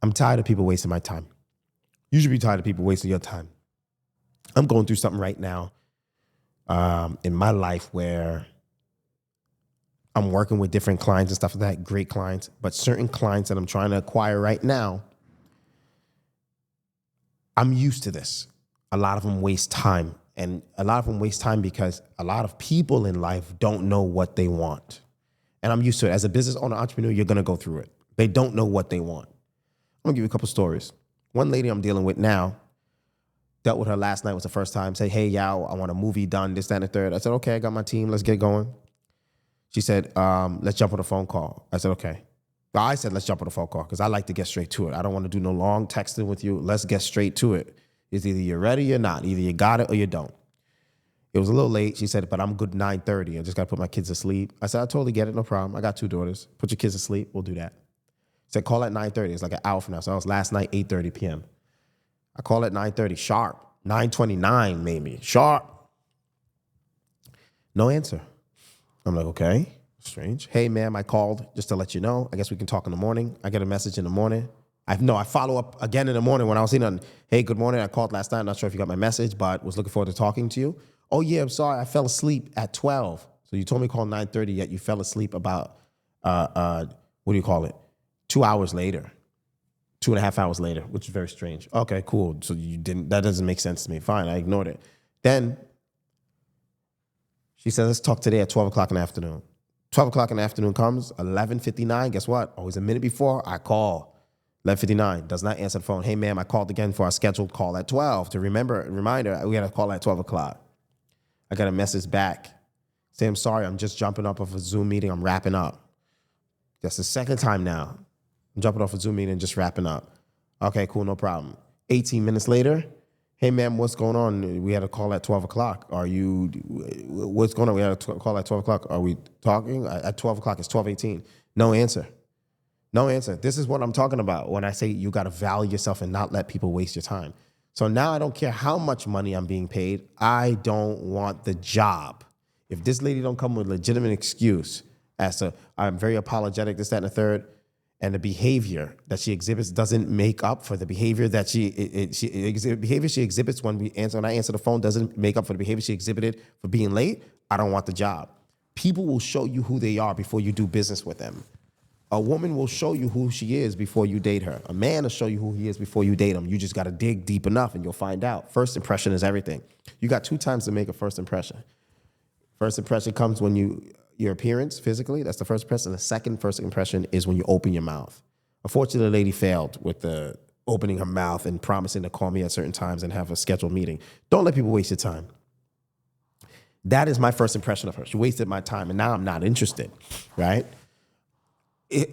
I'm tired of people wasting my time. You should be tired of people wasting your time. I'm going through something right now in my life where I'm working with different clients and stuff like that, great clients, but certain clients that I'm trying to acquire right now, I'm used to this. A lot of them waste time. And a lot of them waste time because a lot of people in life don't know what they want. And I'm used to it. As a business owner, entrepreneur, you're going to go through it. They don't know what they want. I'm going to give you a couple stories. One lady I'm dealing with now, dealt with her last night, was the first time, say, hey, Yao, I want a movie done, this, that, and the third. I said, okay, I got my team. Let's get going. She said, let's jump on a phone call. I said, okay. I said, let's jump on a phone call because I like to get straight to it. I don't want to do no long texting with you. Let's get straight to it. It's either you're ready or you're not. Either you got it or you don't. It was a little late. She said, but I'm good 9:30. I just got to put my kids to sleep. I said, I totally get it. No problem. I got 2 daughters. Put your kids to sleep. We'll do that. Said, call at 9:30. It's like an hour from now. So that was last night, 8:30 p.m. I call at 9:30, sharp. 9:29 maybe, sharp. No answer. I'm like, okay, strange. Hey, ma'am, I called just to let you know. I guess we can talk in the morning. I get a message in the morning. I follow up again in the morning when I was on, hey, good morning. I called last night. I'm not sure if you got my message, but was looking forward to talking to you. Oh, yeah, I'm sorry. I fell asleep at 12. So you told me to call 9:30, yet you fell asleep about, what do you call it? 2 hours later, 2.5 hours later, which is very strange. Okay, cool. So you didn't, that doesn't make sense to me. Fine, I ignored it. Then she said, let's talk today at 12 o'clock in the afternoon. 12 o'clock in the afternoon comes, 11:59. Guess what? Always a minute before, I call. 11:59, does not answer the phone. Hey, ma'am, I called again for our scheduled call at 12. Reminder, we got a call at 12 o'clock. I got a message back saying, I'm sorry, I'm just jumping up off a Zoom meeting. I'm wrapping up. That's the second time now. I'm jumping off a Zoom meeting and just wrapping up. Okay, cool, no problem. 18 minutes later, hey, ma'am, what's going on? We had a call at 12 o'clock. What's going on? We had a call at 12 o'clock. Are we talking? At 12 o'clock, it's 12:18. No answer. No answer. This is what I'm talking about when I say you got to value yourself and not let people waste your time. So now I don't care how much money I'm being paid. I don't want the job. If this lady don't come with a legitimate excuse as to I'm very apologetic, this, that, and the third, and the behavior that she exhibits doesn't make up for the behavior that she exhibits when I answer the phone doesn't make up for the behavior she exhibited for being late, I don't want the job. People will show you who they are before you do business with them. A woman will show you who she is before you date her. A man will show you who he is before you date him. You just got to dig deep enough and you'll find out. First impression is everything. You got 2 times to make a first impression. First impression comes when your appearance physically, that's the first impression. The second first impression is when you open your mouth. Unfortunately, the lady failed with the opening her mouth and promising to call me at certain times and have a scheduled meeting. Don't let people waste your time. That is my first impression of her. She wasted my time and now I'm not interested, right?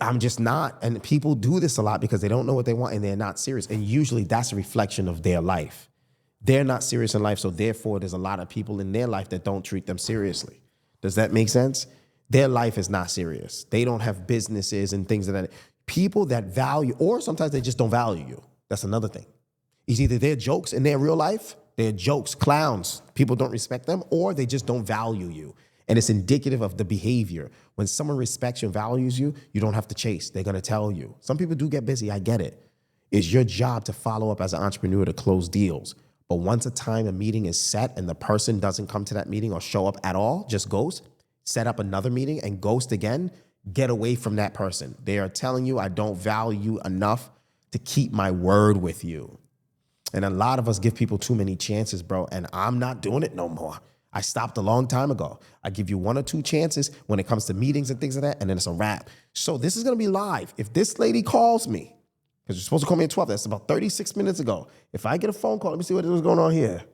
I'm just not. And people do this a lot because they don't know what they want and they're not serious. And usually that's a reflection of their life. They're not serious in life, so therefore there's a lot of people in their life that don't treat them seriously. Does that make sense? Their life is not serious. They don't have businesses and things like that. People that value, or sometimes they just don't value you. That's another thing. It's either they're jokes in their real life, they're jokes, clowns, people don't respect them, or they just don't value you. And it's indicative of the behavior. When someone respects you and values you, you don't have to chase. They're going to tell you. Some people do get busy. I get it. It's your job to follow up as an entrepreneur to close deals. But once a meeting is set and the person doesn't come to that meeting or show up at all, just ghost, set up another meeting and ghost again, get away from that person. They are telling you, I don't value you enough to keep my word with you. And a lot of us give people too many chances, bro. And I'm not doing it no more. I stopped a long time ago. I give you 1 or 2 chances when it comes to meetings and things like that, and then it's a wrap. So this is going to be live. If this lady calls me, because you're supposed to call me at 12, that's about 36 minutes ago. If I get a phone call, let me see what's going on here.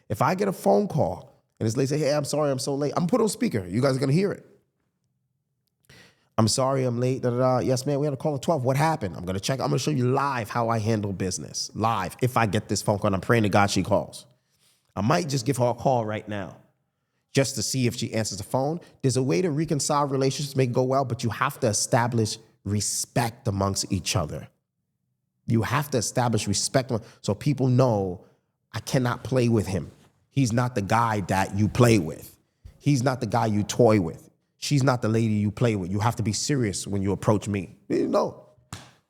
If I get a phone call and this lady say, hey, I'm sorry, I'm so late. I'm going to put it on speaker. You guys are going to hear it. I'm sorry, I'm late. Yes, man, we had a call at 12. What happened? I'm going to check. I'm going to show you live how I handle business. Live. If I get this phone call, and I'm praying to God she calls. I might just give her a call right now just to see if she answers the phone. There's a way to reconcile relationships, make it go well, but you have to establish respect amongst each other. You have to establish respect so people know I cannot play with him. He's not the guy that you play with. He's not the guy you toy with. She's not the lady you play with. You have to be serious when you approach me. No.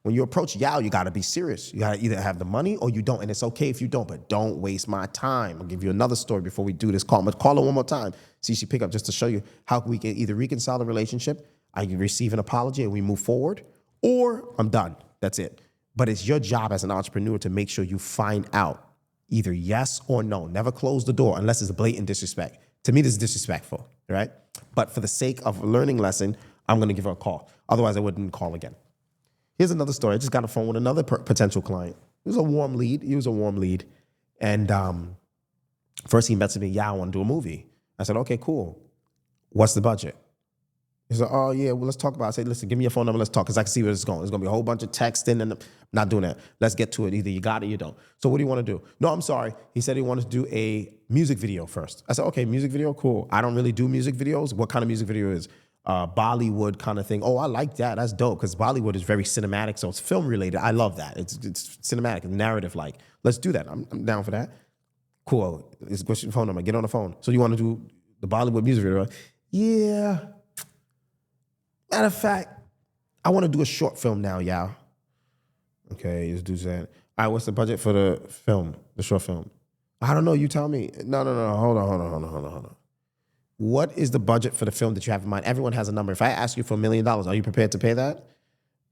When you approach Yao, you got to be serious. You got to either have the money or you don't. And it's okay if you don't, but don't waste my time. I'll give you another story before we do this call. I'm going to call her one more time. See if she pick up just to show you how we can either reconcile the relationship, I can receive an apology and we move forward, or I'm done. That's it. But it's your job as an entrepreneur to make sure you find out either yes or no. Never close the door unless it's a blatant disrespect. To me, this is disrespectful, right? But for the sake of a learning lesson, I'm going to give her a call. Otherwise, I wouldn't call again. Here's another story. I just got a phone with another potential client. He was a warm lead. And first he messaged me, yeah, I want to do a movie. I said, okay, cool. What's the budget? He said, oh, yeah, well, let's talk about it. I said, listen, give me your phone number. Let's talk because I can see where it's going. There's going to be a whole bunch of texting and I'm not doing that. Let's get to it. Either you got it or you don't. So what do you want to do? No, I'm sorry. He said he wanted to do a music video first. I said, okay, music video, cool. I don't really do music videos. What kind of music video is Bollywood kind of thing? Oh, I like that. That's dope because Bollywood is very cinematic, so it's film related. I love that. It's cinematic, narrative like. Let's do that. I'm down for that. Cool. What's your phone number? Get on the phone. So you want to do the Bollywood music video? Yeah. Matter of fact, I want to do a short film now, y'all. Okay, this dude's saying, all right, what's the budget for the film, the short film? I don't know, you tell me. No, hold on. What is the budget for the film that you have in mind? Everyone has a number. If I ask you for $1 million, are you prepared to pay that?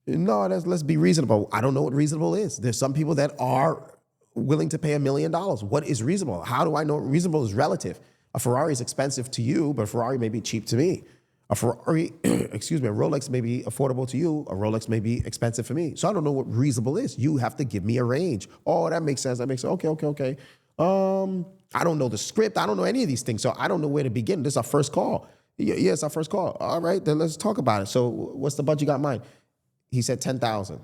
No, let's be reasonable. I don't know what reasonable is. There's some people that are willing to pay $1 million. What is reasonable? How do I know reasonable is relative? A Ferrari is expensive to you, but a Ferrari may be cheap to me. A Ferrari, a Rolex may be affordable to you. A Rolex may be expensive for me. So I don't know what reasonable is. You have to give me a range. Oh, that makes sense. Okay. I don't know the script. I don't know any of these things. So I don't know where to begin. This is our first call. Yeah, it's our first call. All right, then let's talk about it. So what's the budget you got in mind? He said 10,000.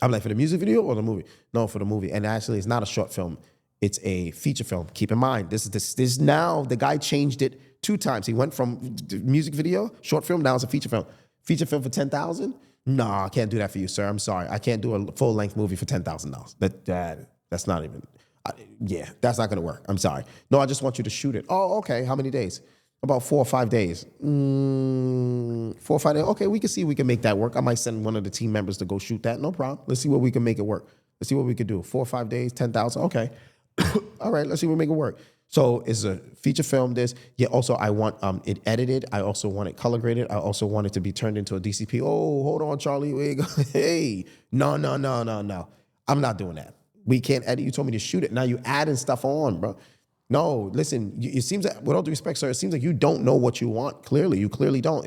I'm like, for the music video or the movie? No, for the movie. And actually, it's not a short film. It's a feature film. Keep in mind, this now, the guy changed it 2 times. He went from music video, short film, now it's a feature film. Feature film for 10,000? No, I can't do that for you, sir. I'm sorry. I can't do a full-length movie for $10,000. That's not even, that's not going to work. I'm sorry. No, I just want you to shoot it. Oh, okay. How many days? About 4 or 5 days. 4 or 5 days. Okay, we can see if we can make that work. I might send one of the team members to go shoot that. No problem. Let's see what we can make it work. Let's see what we can do. 4 or 5 days, 10,000. Okay. All right, let's see what we make it work. So it's a feature film this. Yeah, also I want it edited. I also want it color graded. I also want it to be turned into a DCP. Oh, hold on, Charlie. Wait, hey, no. I'm not doing that. We can't edit. You told me to shoot it. Now you adding stuff on, bro. No, listen, it seems that, with all due respect, sir, it seems like you don't know what you want. Clearly, you clearly don't.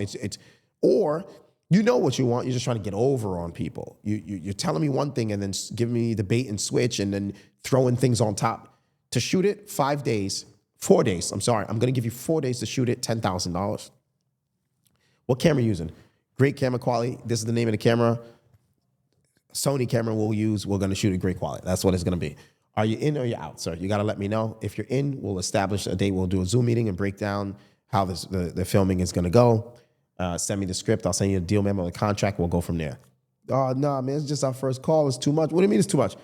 Or you know what you want. You're just trying to get over on people. You're telling me one thing and then giving me the bait and switch and then throwing things on top. To shoot it, 4 days. I'm sorry. I'm going to give you 4 days to shoot it, $10,000. What camera are you using? Great camera quality. This is the name of the camera. Sony camera we'll use. We're going to shoot it great quality. That's what it's going to be. Are you in or you're out, sir? You got to let me know. If you're in, we'll establish a date. We'll do a Zoom meeting and break down how the filming is going to go. Send me the script. I'll send you a deal memo, the contract. We'll go from there. Oh, no, man. It's just our first call. It's too much. What do you mean it's too much?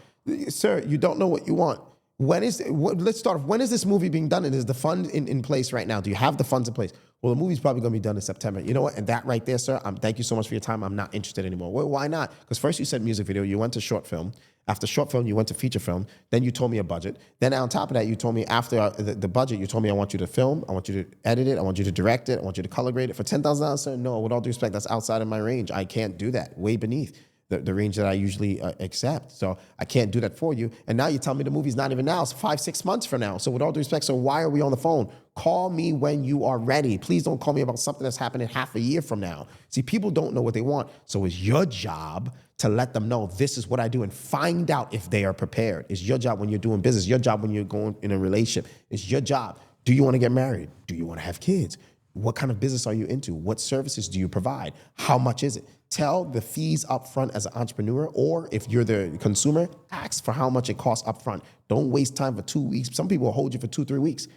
Sir, you don't know what you want. Let's start off. When is this movie being done? And is the fund in place right now? Do you have the funds in place? Well, the movie's probably going to be done in September. You know what? And that right there, sir, thank you so much for your time. I'm not interested anymore. Well, why not? Because first you said music video. You went to short film. After short film, you went to feature film. Then you told me a budget. Then on top of that, you told me after the budget, you told me I want you to film. I want you to edit it. I want you to direct it. I want you to color grade it. For $10,000, sir, no, with all due respect, that's outside of my range. I can't do that. Way beneath the range that I usually accept. So I can't do that for you. And now you tell me the movie's not even now. It's 5-6 months from now. So with all due respect, so why are we on the phone? Call me when you are ready. Please don't call me about something that's happening half a year from now. See, people don't know what they want. So it's your job to let them know this is what I do and find out if they are prepared. It's your job when you're doing business. Your job when you're going in a relationship. It's your job. Do you want to get married? Do you want to have kids? What kind of business are you into? What services do you provide? How much is it? Tell the fees up front as an entrepreneur, or if you're the consumer, ask for how much it costs up front. Don't waste time for 2 weeks. Some people will hold you for 2-3 weeks,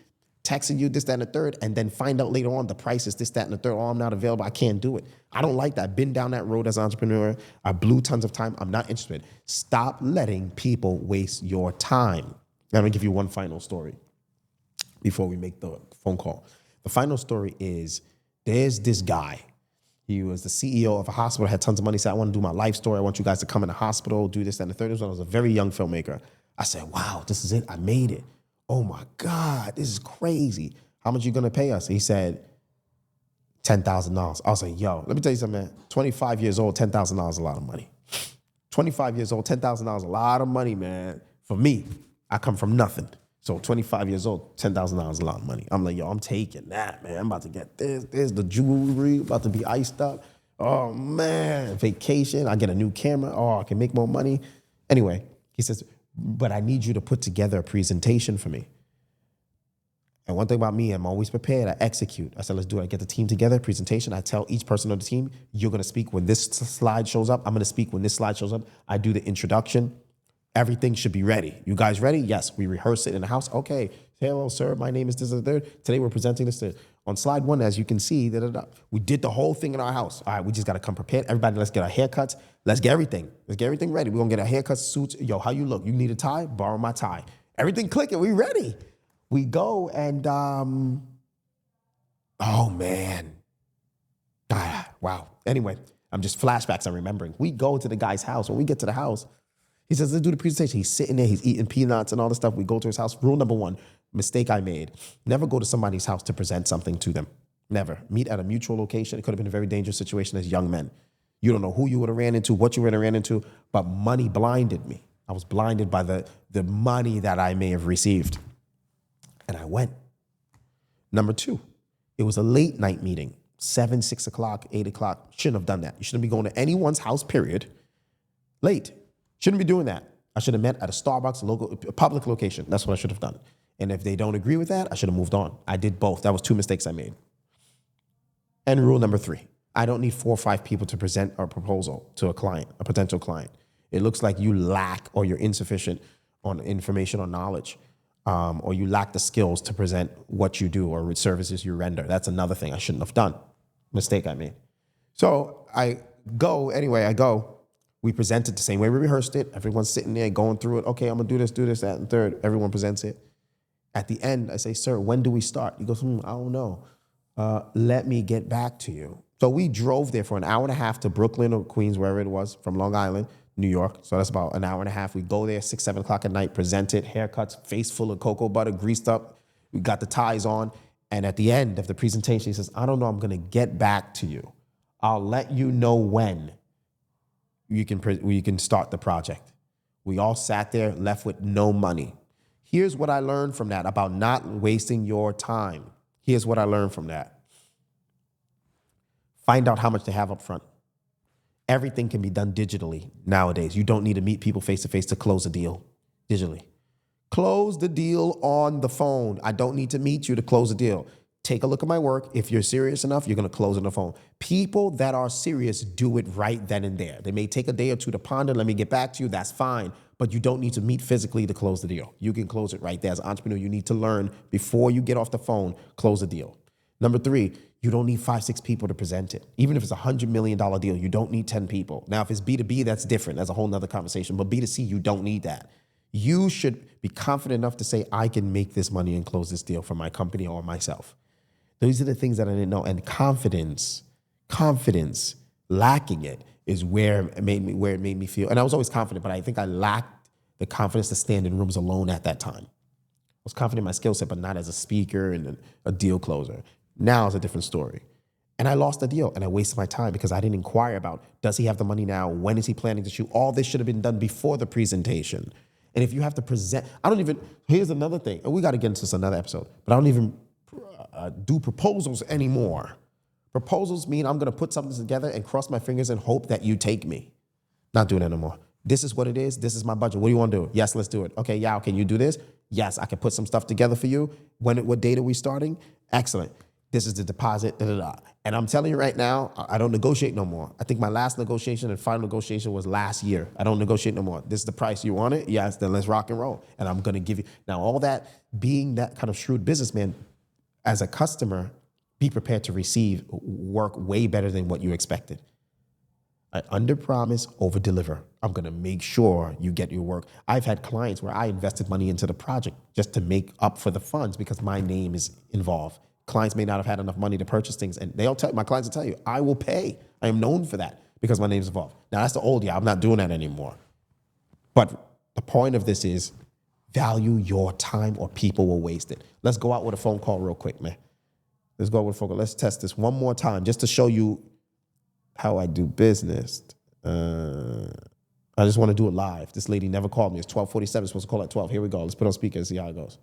texting you this, that, and the third, and then find out later on the price is this, that, and the third. Oh, I'm not available. I can't do it. I don't like that. I've been down that road as an entrepreneur. I blew tons of time. I'm not interested. Stop letting people waste your time. I'm going to give you one final story before we make the phone call. The final story is there's this guy. He was the CEO of a hospital, had tons of money, said, I want to do my life story. I want you guys to come in the hospital, do this, that, and the third. This was when I was a very young filmmaker. I said, wow, this is it. I made it. Oh my God, this is crazy. How much are you going to pay us? He said, $10,000. I was like, yo, let me tell you something, man. 25 years old, $10,000 is a lot of money. 25 years old, $10,000 is a lot of money, man. For me, I come from nothing. So 25 years old, $10,000 is a lot of money. I'm like, yo, I'm taking that, man. I'm about to get this. There's the jewelry, about to be iced up. Oh, man, vacation. I get a new camera. Oh, I can make more money. Anyway, he says, but I need you to put together a presentation for me. And one thing about me, I'm always prepared. I execute. I said, let's do it. I get the team together, presentation. I tell each person on the team, you're going to speak when this slide shows up. I'm going to speak when this slide shows up. I do the introduction. Everything should be ready. You guys ready? Yes. We rehearse it in the house. Okay. Hello, sir. My name is this and the third. Today we're presenting this. On slide 1, as you can see, we did the whole thing in our house. All right, we just got to come prepared. Everybody, let's get our haircuts. Let's get everything. Let's get everything ready. We're going to get our haircuts, suits. Yo, how you look? You need a tie? Borrow my tie. Everything clicking. We ready. We go and, oh, man. Wow. Anyway, I'm just flashbacks I'm remembering. We go to the guy's house. When we get to the house, he says, let's do the presentation. He's sitting there. He's eating peanuts and all this stuff. We go to his house. Rule number 1, mistake I made. Never go to somebody's house to present something to them. Never. Meet at a mutual location. It could have been a very dangerous situation as young men. You don't know who you would have ran into, what you would have ran into, but money blinded me. I was blinded by the money that I may have received. And I went. Number 2, it was a late night meeting, 7, 6 o'clock, 8 o'clock. Shouldn't have done that. You shouldn't be going to anyone's house, period, late. Shouldn't be doing that. I should have met at a Starbucks, a public location. That's what I should have done. And if they don't agree with that, I should have moved on. I did both. That was 2 mistakes I made. And rule number 3, I don't need 4 or 5 people to present a proposal to a client, a potential client. It looks like you lack or you're insufficient on information or knowledge. Or you lack the skills to present what you do or services you render. That's another thing I shouldn't have done. Mistake I made. So I go. We present it the same way we rehearsed it. Everyone's sitting there going through it. Okay, I'm going to do this, that, and third. Everyone presents it. At the end, I say, sir, when do we start? He goes, I don't know. Let me get back to you. So we drove there for an hour and a half to Brooklyn or Queens, wherever it was, from Long Island, New York. So that's about an hour and a half. We go there 6, 7 o'clock at night, present it, haircuts, face full of cocoa butter, greased up. We got the ties on. And at the end of the presentation, he says, I don't know, I'm going to get back to you. I'll let you know when you can start the project. We all sat there, left with no money. Here's what I learned from that about not wasting your time. Here's what I learned from that. Find out how much to have up front. Everything can be done digitally nowadays. You don't need to meet people face-to-face to close a deal digitally. Close the deal on the phone. I don't need to meet you to close a deal. Take a look at my work. If you're serious enough, you're going to close on the phone. People that are serious do it right then and there. They may take a day or 2 to ponder. Let me get back to you. That's fine. But you don't need to meet physically to close the deal. You can close it right there. As an entrepreneur, you need to learn before you get off the phone, close the deal. Number 3, you don't need 5, 6 people to present it. Even if it's a $100 million deal, you don't need 10 people. Now, if it's B2B, that's different. That's a whole nother conversation. But B2C, you don't need that. You should be confident enough to say, I can make this money and close this deal for my company or myself. Those are the things that I didn't know. And confidence, lacking it is where it made me feel. And I was always confident, but I think I lacked the confidence to stand in rooms alone at that time. I was confident in my skill set, but not as a speaker and a deal closer. Now it's a different story. And I lost the deal and I wasted my time because I didn't inquire about, does he have the money now? When is he planning to shoot? All this should have been done before the presentation. And if you have to present, here's another thing, and we got to get into this another episode, but I don't even do proposals anymore. Proposals mean I'm going to put something together and cross my fingers and hope that you take me. Not doing that anymore. This is what it is. This is my budget. What do you want to do? Yes, let's do it. Okay, yeah, can you do this? Yes, I can put some stuff together for you. What date are we starting? Excellent. This is the deposit, And I'm telling you right now, I don't negotiate no more. I think my last negotiation and final negotiation was last year. I don't negotiate no more. This is the price. You want it? Yes, then let's rock and roll. And I'm going to give you. Now, all that, being that kind of shrewd businessman, as a customer, be prepared to receive work way better than what you expected. I underpromise, overdeliver. I'm going to make sure you get your work. I've had clients where I invested money into the project just to make up for the funds because my name is involved. Clients may not have had enough money to purchase things. And my clients will tell you, I will pay. I am known for that because my name's involved. Now, that's the old I'm not doing that anymore. But the point of this is value your time or people will waste it. Let's go out with a phone call real quick, man. Let's go with a phone call. Let's test this one more time just to show you how I do business. I just want to do it live. This lady never called me. It's 12:47. Supposed to call at 12. Here we go. Let's put on speaker and see how it goes.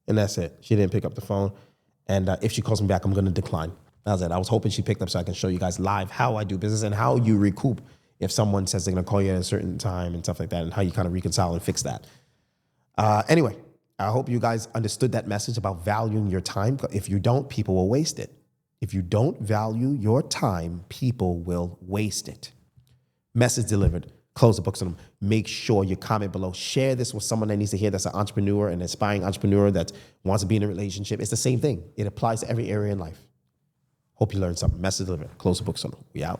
And that's it. She didn't pick up the phone. And if she calls me back, I'm going to decline. That's it. I was hoping she picked up so I can show you guys live how I do business and how you recoup if someone says they're going to call you at a certain time and stuff like that, and how you kind of reconcile and fix that. Anyway, I hope you guys understood that message about valuing your time. If you don't, people will waste it. If you don't value your time, people will waste it. Message delivered. Close the books on them. Make sure you comment below. Share this with someone that needs to hear that's an entrepreneur, an aspiring entrepreneur that wants to be in a relationship. It's the same thing. It applies to every area in life. Hope you learned something. Message delivered. Close the books on them. We out.